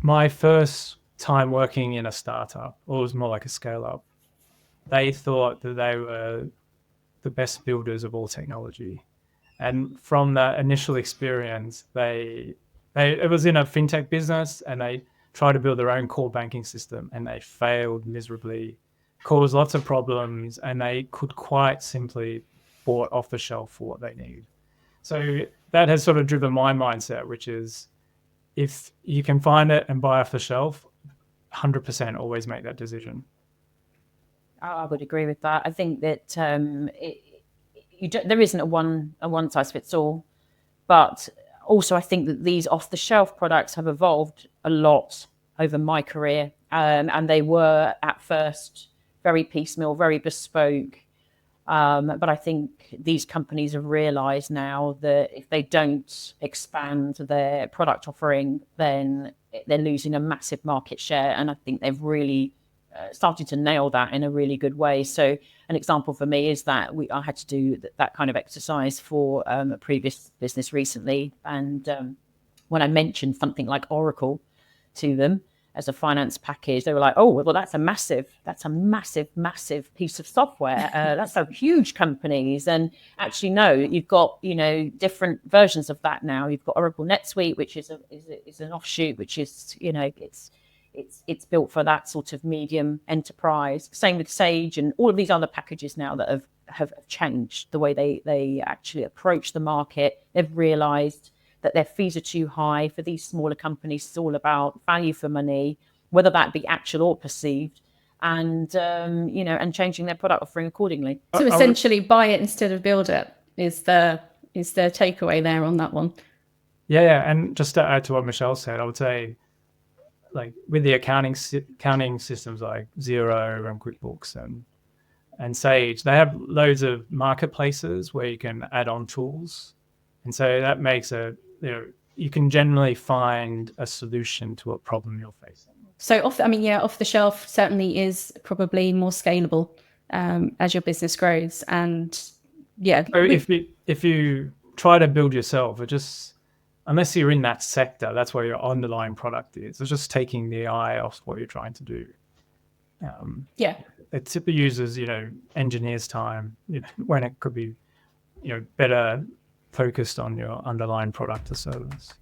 my first time working in a startup, or it was more like a scale up, they thought that they were the best builders of all technology. And from that initial experience, it was in a FinTech business, and they tried to build their own core banking system, and they failed miserably, caused lots of problems, and they could quite simply bought off the shelf for what they need. So that has sort of driven my mindset, which is if you can find it and buy off the shelf, 100% always make that decision. I would agree with that. I think that there isn't a one size fits all, but also I think that these off the shelf products have evolved a lot over my career, and they were at first very piecemeal, very bespoke. But I think these companies have realised now that if they don't expand their product offering, then they're losing a massive market share. And I think they've really started to nail that in a really good way. So an example for me is that I had to do that kind of exercise for a previous business recently. And when I mentioned something like Oracle to them as a finance package, they were like, "Oh, well, that's a massive piece of software. That's so huge companies." And actually, no, you've got different versions of that now. You've got Oracle NetSuite, which is an offshoot, which is it's built for that sort of medium enterprise. Same with Sage and all of these other packages now that have changed the way they actually approach the market. They've realised that their fees are too high for these smaller companies. It's all about value for money, whether that be actual or perceived, and changing their product offering accordingly. So essentially, buy it instead of build it is the takeaway there on that one. Yeah, and just to add to what Michelle said, I would say, like with the accounting systems like Xero and QuickBooks and Sage, they have loads of marketplaces where you can add on tools, and so that makes you can generally find a solution to a problem you're facing. So off the shelf certainly is probably more scalable as your business grows. And yeah, so if you try to build yourself, unless you're in that sector, that's where your underlying product is. It's just taking the eye off what you're trying to do. It typically uses engineers' time when it could be better focused on your underlying product or service.